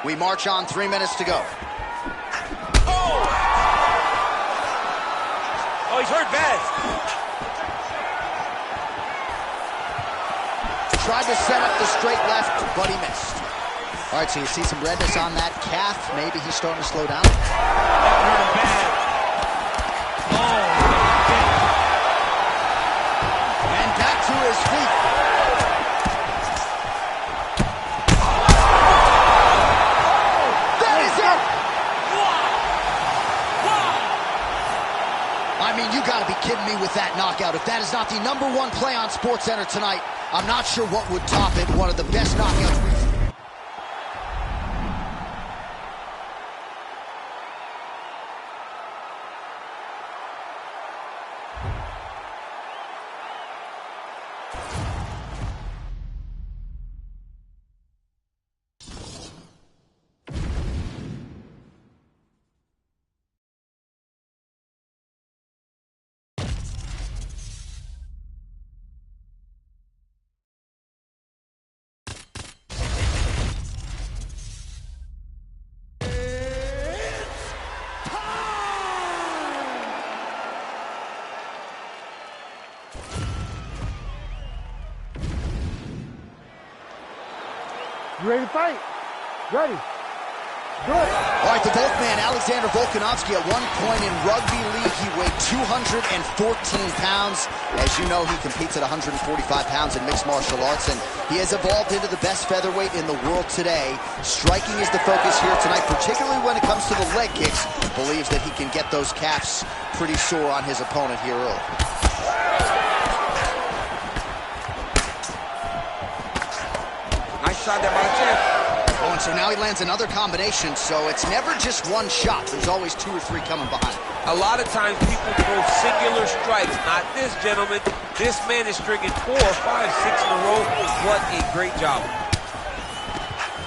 We march on, 3 minutes to go. Oh, he's hurt bad. Tried to set up the straight left, but he missed. All right, so you see some redness on that calf. Maybe he's starting to slow down. That hurt him bad. Oh, and back to his feet. That is it! I mean, you got to be kidding me with that knockout. If that is not the #1 play on SportsCenter tonight, I'm not sure what would top it. One of the best knockouts we've seen. You ready to fight? Ready. Good. All right, the Volkman, Alexander Volkanovski, at one point in rugby league, he weighed 214 pounds. As you know, he competes at 145 pounds in mixed martial arts, and he has evolved into the best featherweight in the world today. Striking is the focus here tonight, particularly when it comes to the leg kicks. Believes that he can get those calves pretty sore on his opponent here early. nice shot there by the champ. Oh, and so now he lands another combination, so it's never just one shot. There's always 2 or 3 coming behind. A lot of times people throw singular strikes. Not this, gentlemen. This man is stringing 4, 5, 6 in a row. What a great job.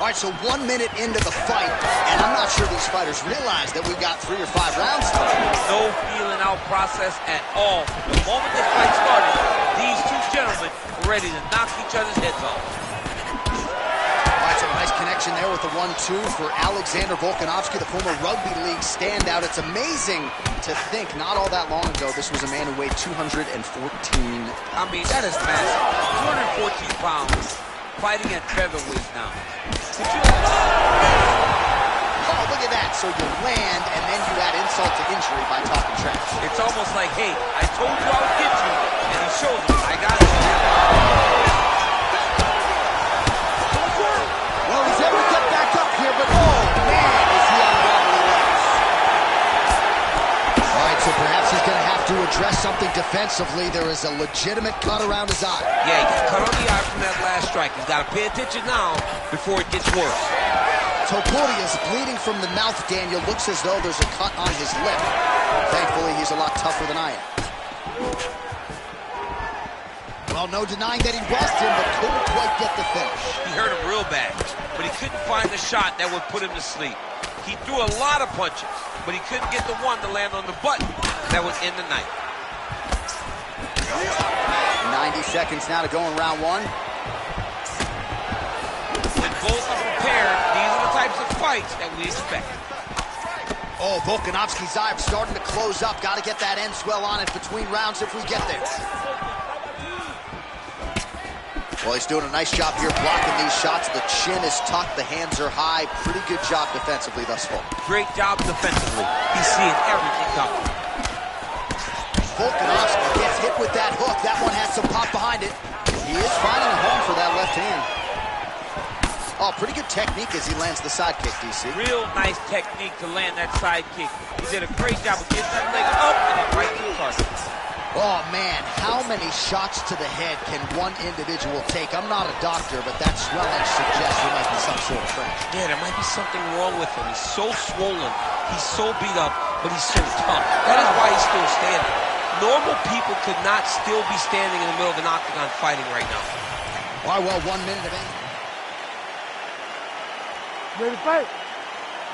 All right, so 1 minute into the fight, and I'm not sure these fighters realize that we've got 3 or 5 rounds left. No feeling out process at all. The moment this fight started, these two gentlemen were ready to knock each other's heads off. So nice connection there with the 1-2 for Alexander Volkanovski, the former rugby league standout. It's amazing to think not all that long ago this was a man who weighed 214. I mean, that is massive. 214 pounds fighting at featherweight now. Oh, look at that. So you land and then you add insult to injury by talking trash. It's almost like, hey, I told you I would get you, and he shows me I got you. Well, he's able to get back up here, but oh, man, is he on wobbly legs. All right, so perhaps he's going to have to address something defensively. There is a legitimate cut around his eye. Yeah, he got cut on the eye from that last strike. He's got to pay attention now before it gets worse. Topuria is bleeding from the mouth, Daniel. Looks as though there's a cut on his lip. Thankfully, he's a lot tougher than I am. Well, no denying that he rocked him, but couldn't quite get the finish. He hurt him real bad, but he couldn't find the shot that would put him to sleep. He threw a lot of punches, but he couldn't get the one to land on the button that would end the night. 90 seconds now to go in round 1. When both are prepared, these are the types of fights that we expect. Oh, Volkanovski's eye starting to close up. Got to get that end swell on it between rounds if we get there. Well, he's doing a nice job here blocking these shots. The chin is tucked, the hands are high. Pretty good job defensively thus far. Great job defensively. He's seeing everything coming. Volkanovski gets hit with that hook. That one has some pop behind it. He is finding a home for that left hand. Oh, pretty good technique as he lands the side kick, DC. Real nice technique to land that side kick. He did a great job of getting that leg up and then right to the target. Oh, man, how many shots to the head can one individual take? I'm not a doctor, but that swelling suggests there might be some sort of fracture. Yeah, there might be something wrong with him. He's so swollen. He's so beat up, but he's so tough. That is why he's still standing. Normal people could not still be standing in the middle of an octagon fighting right now. Why, well, 1 minute of aim. Ready to fight?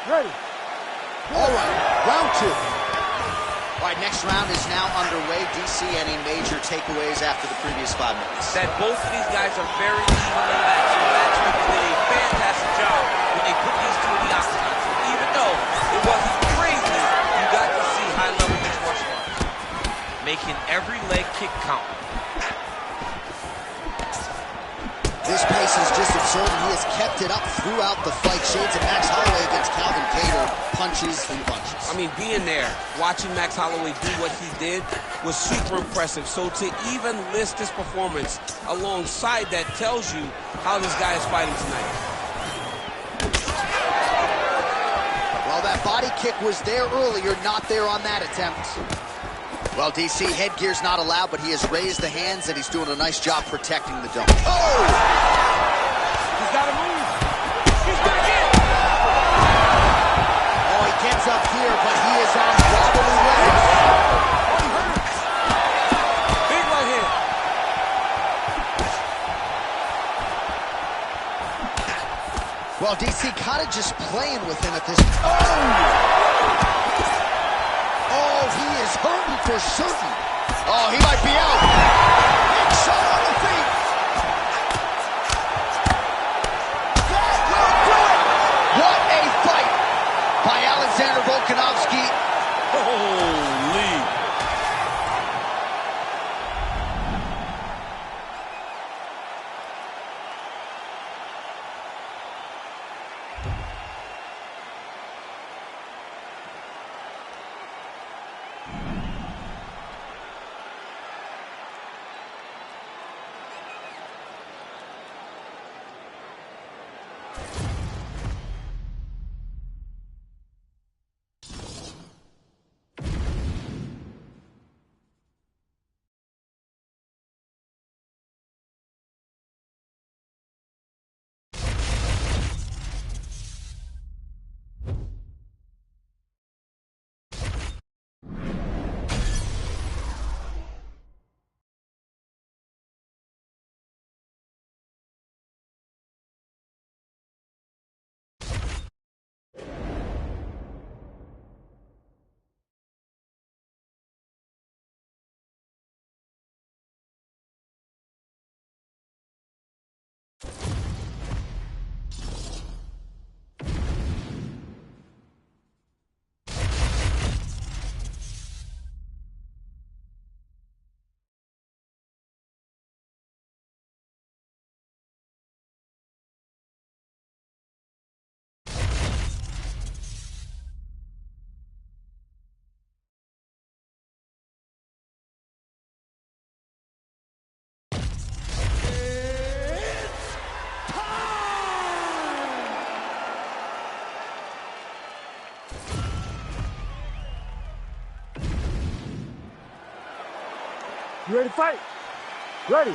Ready. All right, round 2. All right, next round is now underway. DC, any major takeaways after the previous 5 minutes? That both of these guys are very evenly matched. The matchmaker did a fantastic job when they put these two kick count. This pace is just absurd, and he has kept it up throughout the fight. Shades of Max Holloway against Calvin Kattar, punches and punches. I mean, being there, watching Max Holloway do what he did was super impressive. So to even list this performance alongside that tells you how this guy is fighting tonight. Well, that body kick was there earlier, not there on that attempt. Well, DC, headgear's not allowed, but he has raised the hands, and he's doing a nice job protecting the dome. Oh! He's got to move. He's back in. Oh, he gets up here, but he is on wobbly legs. Big right hand. Well, DC kind of just playing with him at this. Oh! Oh, he is hurting for certain. Oh, he might be out. Big shot on the feet. That will do it. What a fight by Alexander Volkanovski. Holy. You ready to fight? Ready.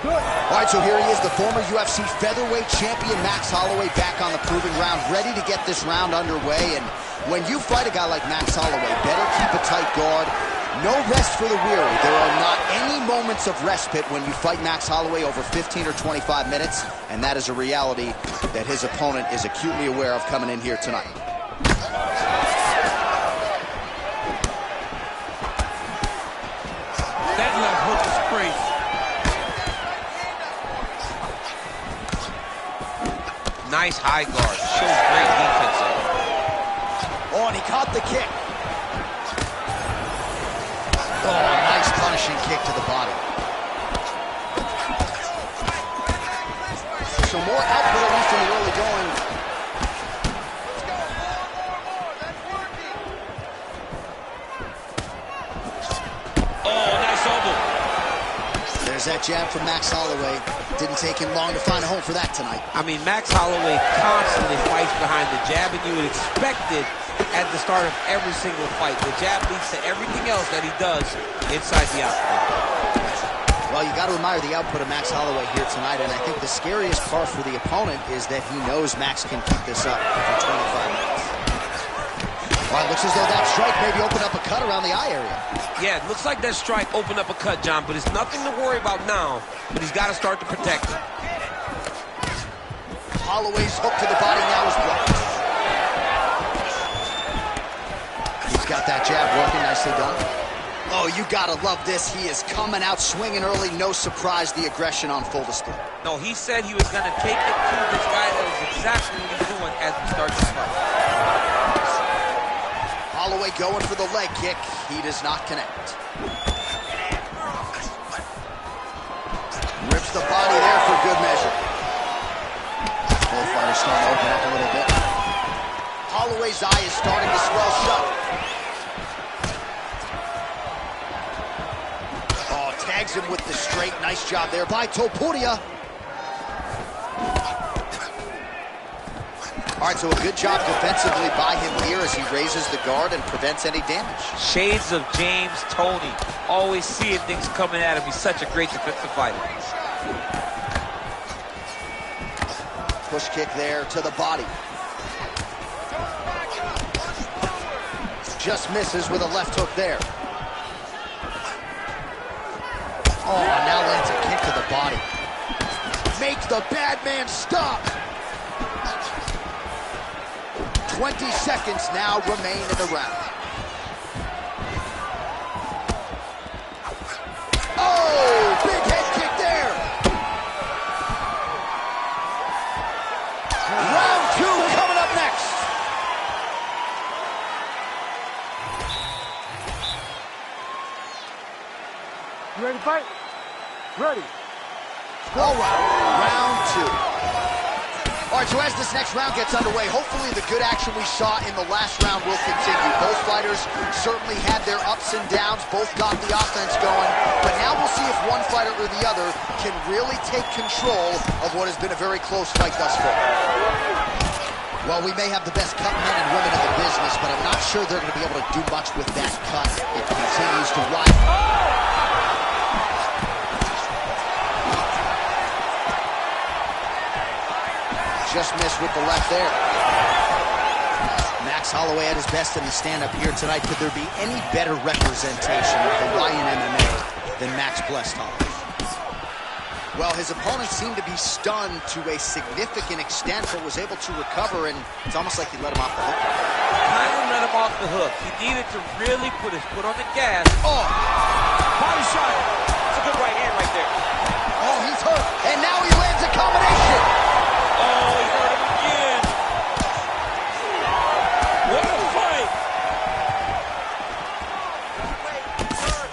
Good. All right, so here he is, the former UFC featherweight champion, Max Holloway, back on the proving ground, ready to get this round underway. And when you fight a guy like Max Holloway, better keep a tight guard. No rest for the weary. There are not any moments of respite when you fight Max Holloway over 15 or 25 minutes, and that is a reality that his opponent is acutely aware of coming in here tonight. That left hook is crazy. Nice high guard. Shows great defense. Oh, and he caught the kick. Oh, nice punishing kick to the body. So more output, at least in the early going. Oh, nice elbow. There's that jab from Max Holloway. Didn't take him long to find a home for that tonight. I mean, Max Holloway constantly fights behind the jab, and you would expect it at the start of every single fight. The jab leads to everything else that he does inside the octagon. Well, you got to admire the output of Max Holloway here tonight, and I think the scariest part for the opponent is that he knows Max can keep this up for 25 minutes. Well, it looks as though that strike maybe opened up a cut around the eye area. Yeah, it looks like that strike opened up a cut, John, but it's nothing to worry about now, but he's got to start to protect it. Holloway's hook to the body now is blocked. He's got that jab working, nicely done. Oh, you gotta love this. He is coming out swinging early. No surprise, the aggression on full display. No, he said he was going to take it to this guy. That is exactly what he's doing as we start this fight. Holloway going for the leg kick. He does not connect. the body there for good measure. Both fighters starting to open up a little bit. Holloway's eye is starting to swell shut. Oh, tags him with the straight. Nice job there by Topuria. All right, so a good job defensively by him here as he raises the guard and prevents any damage. Shades of James Toney. Always seeing things coming at him. He's such a great defensive fighter. Push kick there to the body. Just misses with a left hook there. Oh, now lands a kick to the body. Make the bad man stop. 20 seconds now remain in the round. Oh, big head kick there. Round 2 coming up next. You ready to fight? Ready. All right, round 2. All right, so as this next round gets underway, hopefully the good action we saw in the last round will continue. Both fighters certainly had their ups and downs, both got the offense going, but now we'll see if one fighter or the other can really take control of what has been a very close fight thus far. Well, we may have the best cut men and women in the business, but I'm not sure they're going to be able to do much with that cut. It continues to rise. Just missed with the left there. Max Holloway at his best in the stand-up here tonight. Could there be any better representation of Hawaiian MMA than Max blessed Holloway? Well, his opponent seemed to be stunned to a significant extent, but was able to recover, and it's almost like he let him off the hook. Kind of let him off the hook. He needed to really put his foot on the gas. Oh! Body shot. It's a good right hand right there. Oh, he's hurt. And now he lands a combination. Oh, he hurt him again. What a fight.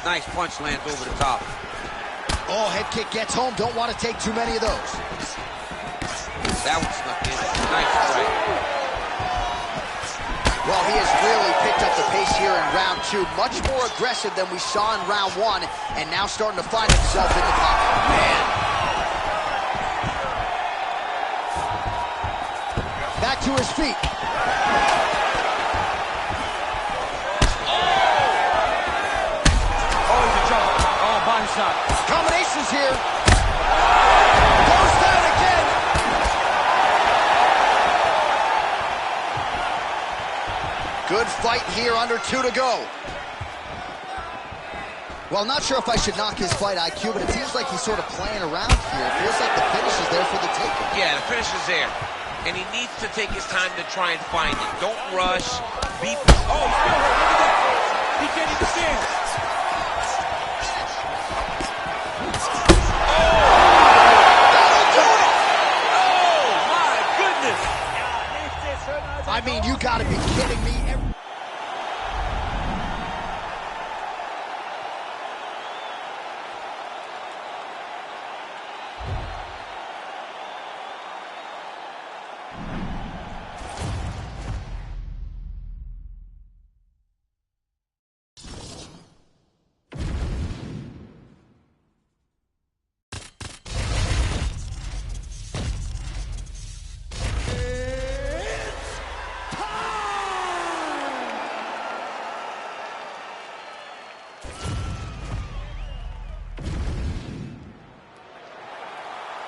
Nice punch lands over the top. Oh, head kick gets home. Don't want to take too many of those. That one snuck in. Nice strike. Well, he has really picked up the pace here in round 2. Much more aggressive than we saw in round 1, and now starting to find himself in the pocket. Man. Back to his feet. Oh, he's in trouble. Oh, body shot. Combinations here. Goes down again. Good fight here, under 2 to go. Well, not sure if I should knock his fight IQ, but it seems like he's sort of playing around here. It feels like the finish is there for the taking. Yeah, the finish is there. And he needs to take his time to try and find it. Don't rush. Be... Oh, he's still hurt. Look at that. He can't even stand. I mean, you gotta be kidding me.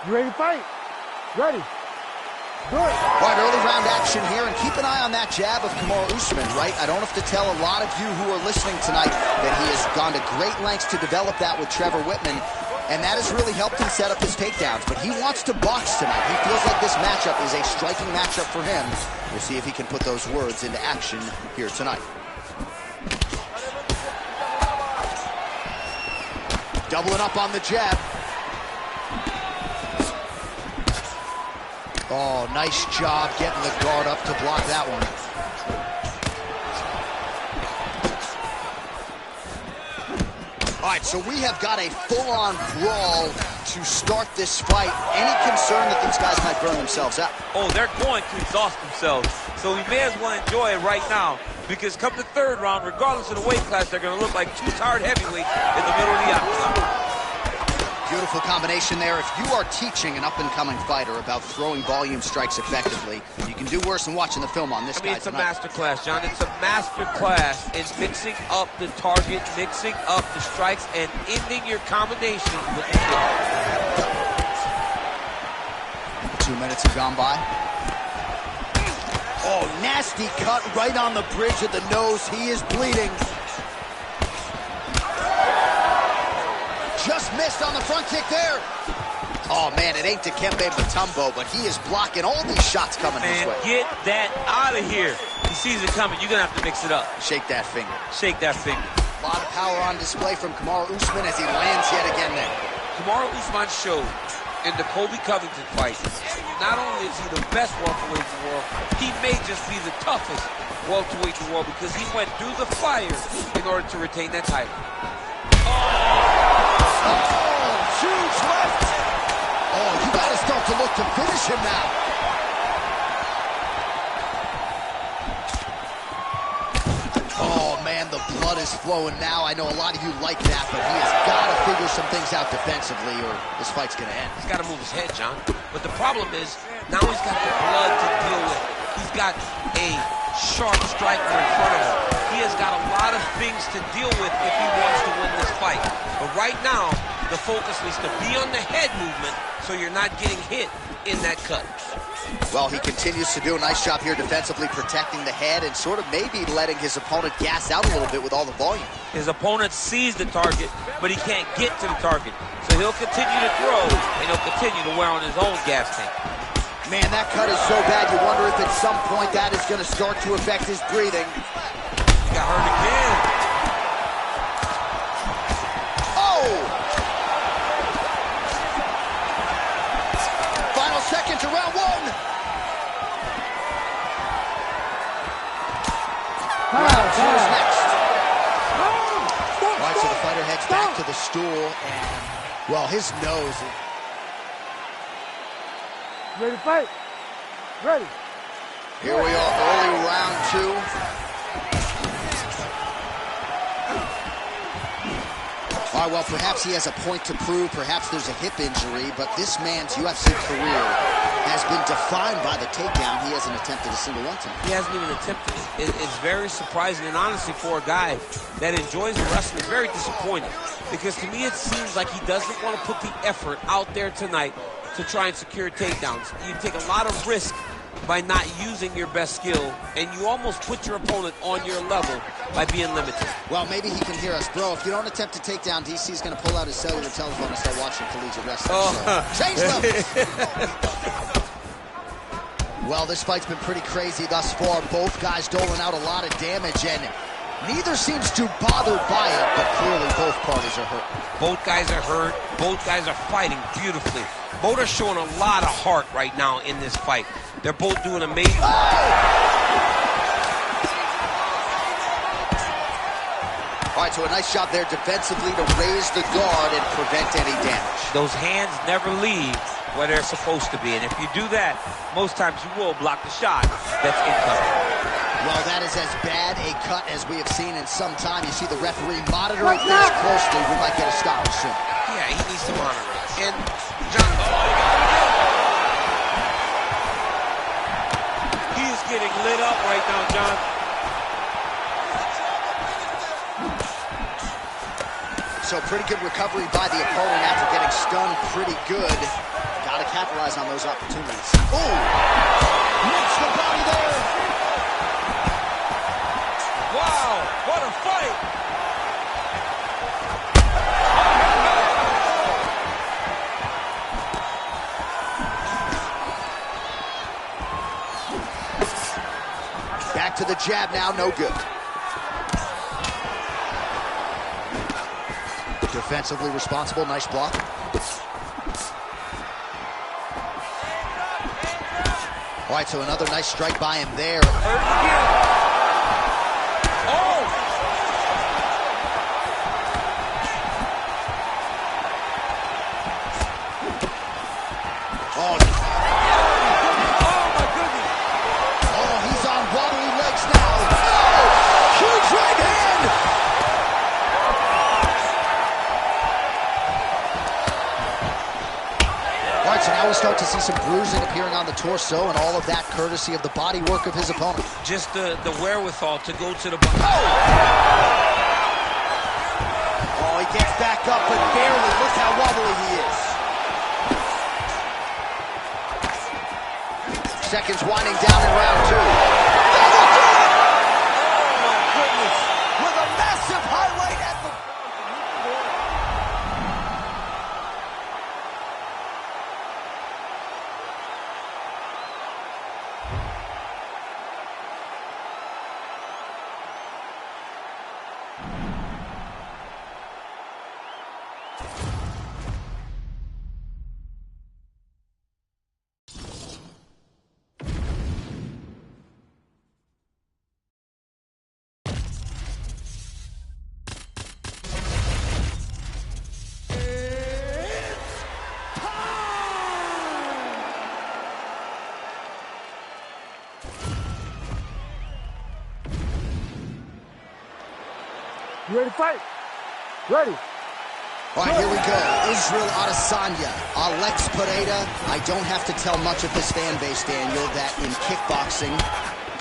You ready to fight? Ready. Good. All right, early round action here, and keep an eye on that jab of Kamaru Usman, right? I don't have to tell a lot of you who are listening tonight that he has gone to great lengths to develop that with Trevor Whitman, and that has really helped him set up his takedowns. But he wants to box tonight. He feels like this matchup is a striking matchup for him. We'll see if he can put those words into action here tonight. Doubling up on the jab. Oh, nice job getting the guard up to block that one. All right, so we have got a full-on brawl to start this fight. Any concern that these guys might burn themselves out? Oh, they're going to exhaust themselves. So we may as well enjoy it right now, because come the third round, regardless of the weight class, they're going to look like two tired heavyweights in the middle of the octagon. Beautiful combination there. If you are teaching an up-and-coming fighter about throwing volume strikes effectively, you can do worse than watching the film on this guy It's a tonight. master class, John. It's a master class in mixing up the target, mixing up the strikes, and ending your combination with the kick. 2 minutes have gone by. Oh, nasty cut right on the bridge of the nose. He is bleeding. Just missed on the front kick there. Oh, man, it ain't Dikembe Mutombo, but he is blocking all these shots coming his way. Get that out of here. He sees it coming. You're going to have to mix it up. Shake that finger. Shake that finger. A lot of power on display from Kamaru Usman as he lands yet again there. Kamaru Usman showed in the Colby Covington fight, not only is he the best welterweight in the world, he may just be the toughest welterweight in the world because he went through the fire in order to retain that title. Oh, huge left. Oh, you got to start to look to finish him now. Oh, man, the blood is flowing now. I know a lot of you like that, but he has got to figure some things out defensively or this fight's going to end. He's got to move his head, John. But the problem is, now he's got the blood to deal with. He's got a sharp striker in front of him. He has got a lot of things to deal with if he wants to win this fight. But right now, the focus needs to be on the head movement so you're not getting hit in that cut. Well, he continues to do a nice job here defensively, protecting the head and sort of maybe letting his opponent gas out a little bit with all the volume. His opponent sees the target, but he can't get to the target. So he'll continue to throw, and he'll continue to wear on his own gas tank. Man, that cut is so bad, you wonder if at some point that is going to start to affect his breathing. He got hurt again. Oh! Final seconds of round one. Round two is next. All right, so the fighter heads back to the stool, and, well, his nose... Ready to fight? Ready. Here we are, early round two. All right, well, perhaps he has a point to prove. Perhaps there's a hip injury, but this man's UFC career has been defined by the takedown. He hasn't attempted a single one tonight. He hasn't even attempted it. It's very surprising, and honestly, for a guy that enjoys wrestling, very disappointing. Because to me, it seems like he doesn't want to put the effort out there tonight to try and secure takedowns. You take a lot of risk by not using your best skill, and you almost put your opponent on your level by being limited. Well, maybe he can hear us. Bro, if you don't attempt a takedown, DC's going to pull out his cellular telephone and start watching collegiate wrestling. So, change levels. Well, this fight's been pretty crazy thus far. Both guys doling out a lot of damage, and neither seems too bothered by it, but clearly both parties are hurt. Both guys are hurt. Both guys are fighting beautifully. Both are showing a lot of heart right now in this fight. They're both doing amazing. Oh! All right, so a nice job there defensively to raise the guard and prevent any damage. Those hands never leave where they're supposed to be, and if you do that, most times you will block the shot that's incoming. Well, that is as bad a cut as we have seen in some time. You see the referee monitoring things closely. We might get a stoppage soon. Yeah, he needs to monitor it. And John, he is getting lit up right now, John. So pretty good recovery by the opponent after getting stunned pretty good. Got to capitalize on those opportunities. Oh! Mixed the body there. Wow, what a fight! Back to the jab now, no good. Defensively responsible, nice block. All right, so another nice strike by him there. Hurt again. Oh! start to see some bruising appearing on the torso, and all of that courtesy of the body work of his opponent. Just the wherewithal to go to the body. Oh, he gets back up, but barely. Look how wobbly he is. Seconds winding down in round 2. Oh, my goodness. With a massive highlight at the... You ready to fight? Ready. All right, here we go. Israel Adesanya, Alex Pereira. I don't have to tell much of his fan base, Daniel, that in kickboxing,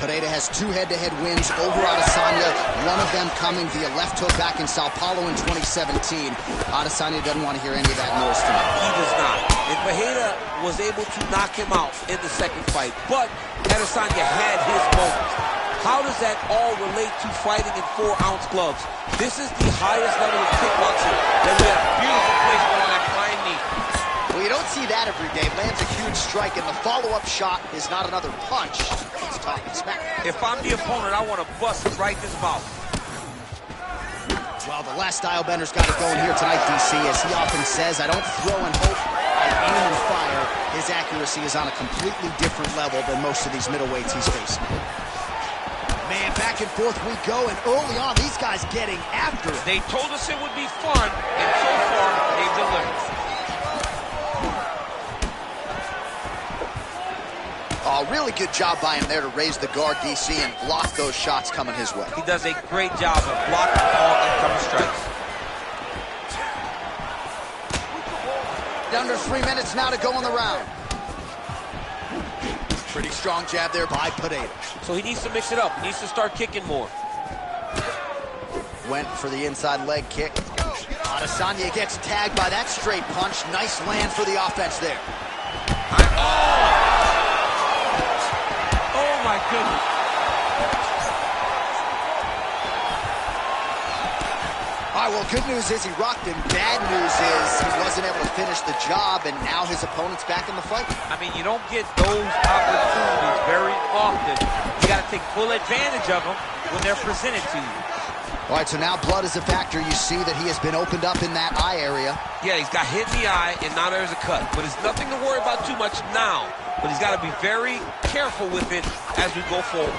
Pereira has 2 head-to-head wins over Adesanya, one of them coming via left hook back in Sao Paulo in 2017. Adesanya doesn't want to hear any of that noise tonight. He does not. And Pereira was able to knock him out in the second fight, but Adesanya had his moments. How does that all relate to fighting in 4-ounce gloves? This is the highest level of kickboxing. Then we have beautiful placement on that flying knee. Well, you don't see that every day. Lands a huge strike, and the follow-up shot is not another punch. It's talking smack. If I'm the opponent, I want to bust him right in his mouth. Well, the last style bender's got it going here tonight, DC. As he often says, I don't throw and hope, I aim and fire. His accuracy is on a completely different level than most of these middleweights he's facing. Man, back and forth we go, and early on, these guys getting after it. They told us it would be fun, and so far, they've delivered. Oh, really good job by him there to raise the guard, DC, and block those shots coming his way. He does a great job of blocking all incoming strikes. Under 3 minutes now to go in the round. Pretty strong jab there by Pereira. So he needs to mix it up. He needs to start kicking more. Went for the inside leg kick. Adesanya gets tagged by that straight punch. Nice land for the offense there. Oh my goodness. All right, well, good news is he rocked him. Bad news is he wasn't able to finish the job, and now his opponent's back in the fight. I mean, you don't get those opportunities very often. You got to take full advantage of them when they're presented to you. All right, so now blood is a factor. You see that he has been opened up in that eye area. Yeah, he's got hit in the eye, and now there's a cut. But it's nothing to worry about too much now. But he's got to be very careful with it as we go forward.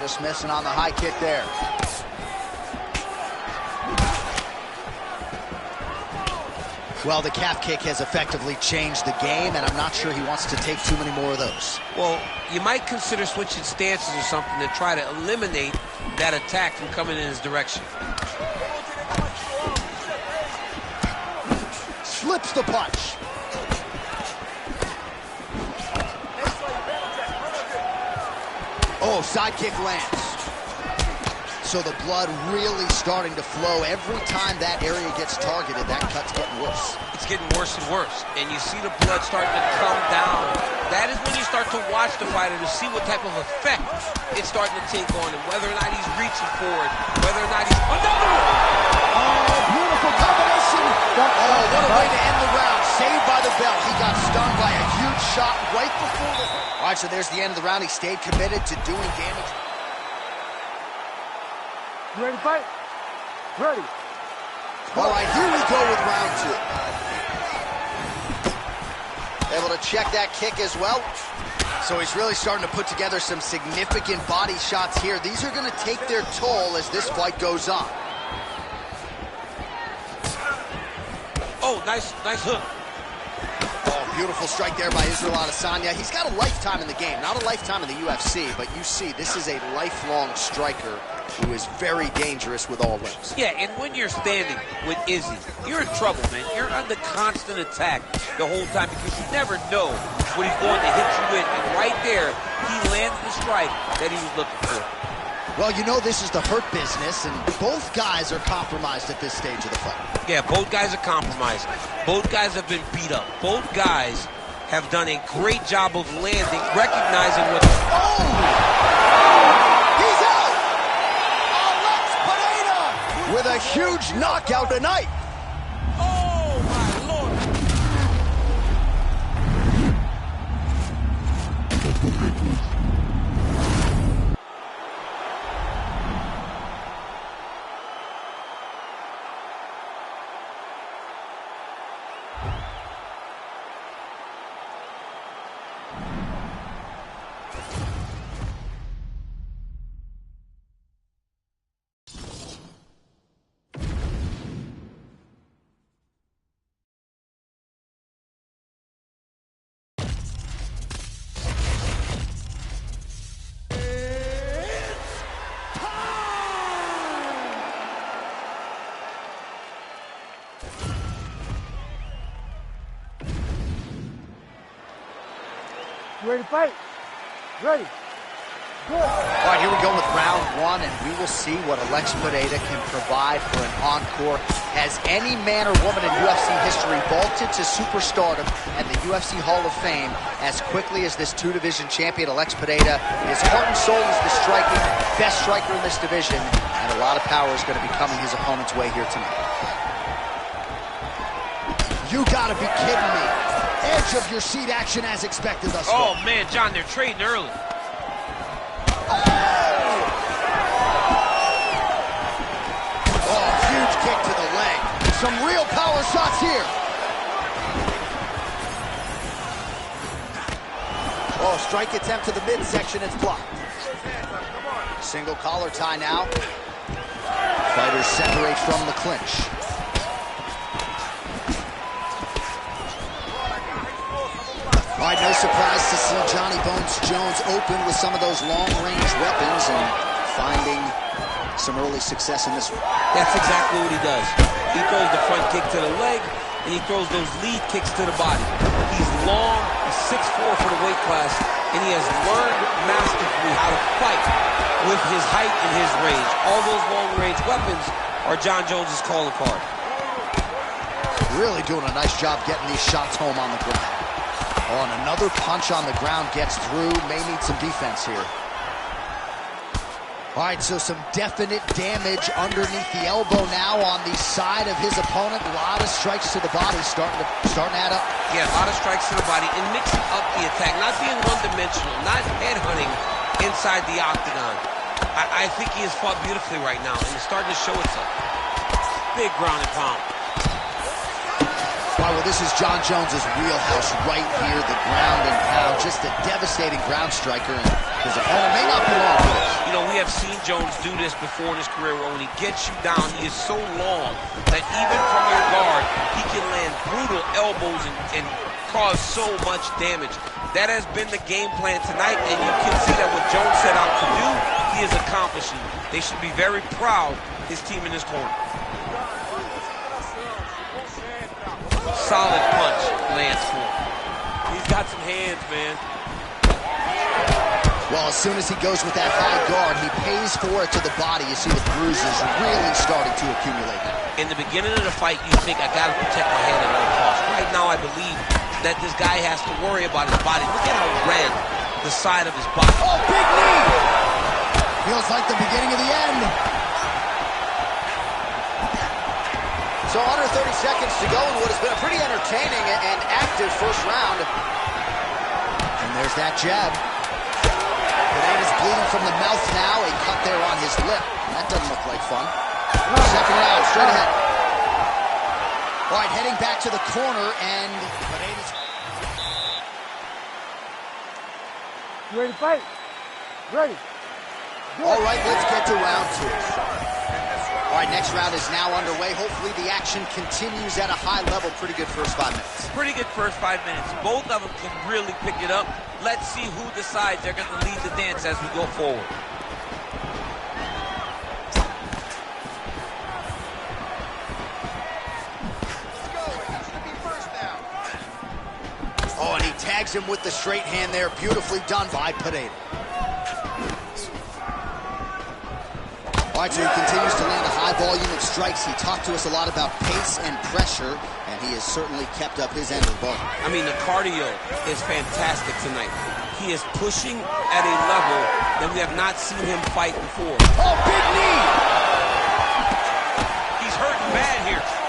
Just missing on the high kick there. Well, the calf kick has effectively changed the game, and I'm not sure he wants to take too many more of those. Well, you might consider switching stances or something to try to eliminate that attack from coming in his direction. Slips the punch. Oh, side kick lands. So the blood really starting to flow. Every time that area gets targeted, that cut's getting worse. It's getting worse and worse. And you see the blood starting to come down. That is when you start to watch the fighter to see what type of effect it's starting to take on him, whether or not he's reaching forward, whether or not he's... Another one! Oh, beautiful combination. Oh, what a way to end the round. Saved by the bell. He got stung by a huge shot right before the... All right, so there's the end of the round. He stayed committed to doing damage. You ready to fight? Ready. All right, here we go with round 2. Able to check that kick as well. So he's really starting to put together some significant body shots here. These are going to take their toll as this fight goes on. Oh, nice hook. Oh, beautiful strike there by Israel Adesanya. He's got a lifetime in the game, not a lifetime in the UFC, but you see, this is a lifelong striker who is very dangerous with all limbs. Yeah, and when you're standing with Izzy, you're in trouble, man. You're under constant attack the whole time because you never know what he's going to hit you with. And right there, he landed the strike that he was looking for. Well, you know this is the hurt business, and both guys are compromised at this stage of the fight. Yeah, both guys are compromised. Both guys have been beat up. Both guys have done a great job of landing, recognizing what... Oh! He's out! Alex Pereira with a huge knockout tonight. Oh, my Lord! You ready to fight? Ready. Good. All right, here we go with round one, and we will see what Alex Pereira can provide for an encore. Has any man or woman in UFC history vaulted to superstardom and the UFC Hall of Fame as quickly as this two-division champion, Alex Pereira? His heart and soul is the striking, best striker in this division, and a lot of power is going to be coming his opponent's way here tonight. You gotta be kidding me. Edge of your seat action as expected thus far. Oh, man, John, they're trading early. Oh, huge kick to the leg. Some real power shots here. Oh, strike attempt to the midsection, it's blocked. Single collar tie now. Fighters separate from the clinch. All right, no surprise to see Johnny Bones Jones open with some of those long-range weapons and finding some early success in this one. That's exactly what he does. He throws the front kick to the leg, and he throws those lead kicks to the body. He's long, he's 6'4" for the weight class, and he has learned masterfully how to fight with his height and his range. All those long-range weapons are Jon Jones's calling card. Really doing a nice job getting these shots home on the ground. Oh, and another punch on the ground gets through. May need some defense here. All right, so some definite damage underneath the elbow now on the side of his opponent. A lot of strikes to the body starting to add up. Yeah, a lot of strikes to the body and mixing up the attack, not being one-dimensional, not headhunting inside the octagon. I think he has fought beautifully right now, and it's starting to show itself. Big ground and pound. All right, well, this is Jon Jones's wheelhouse right here, the ground and pound. Just a devastating ground striker, and his opponent may not be long for this. You know, we have seen Jones do this before in his career, where when he gets you down, he is so long that even from your guard, he can land brutal elbows and cause so much damage. That has been the game plan tonight, and you can see that what Jones set out to do, he is accomplishing. They should be very proud, his team in his corner. Solid punch lands for him. He's got some hands, man. Well, as soon as he goes with that high guard, he pays for it to the body. You see the bruises really starting to accumulate now. In the beginning of the fight, you think, I got to protect my head at all costs. Right now, I believe that this guy has to worry about his body. Look at how red the side of his body. Oh, big knee! Feels like the beginning of the end. So under 30 seconds to go in what has been a pretty entertaining and active first round. And there's that jab. Pereira's bleeding from the mouth now. A cut there on his lip. That doesn't look like fun. Second round, straight ahead. All right, heading back to the corner, and Pereira's... You ready to fight? Ready. Good. All right, let's get to round two. All right, next round is now underway. Hopefully the action continues at a high level. Pretty good first 5 minutes. Pretty good first 5 minutes. Both of them can really pick it up. Let's see who decides they're going to lead the dance as we go forward. tags him with the straight hand there. Beautifully done by Pereira. All right, so he continues to land a high volume of strikes. He talked to us a lot about pace and pressure, and he has certainly kept up his end of the ball. I mean, the cardio is fantastic tonight. He is pushing at a level that we have not seen him fight before. Oh, big knee! He's hurting bad here.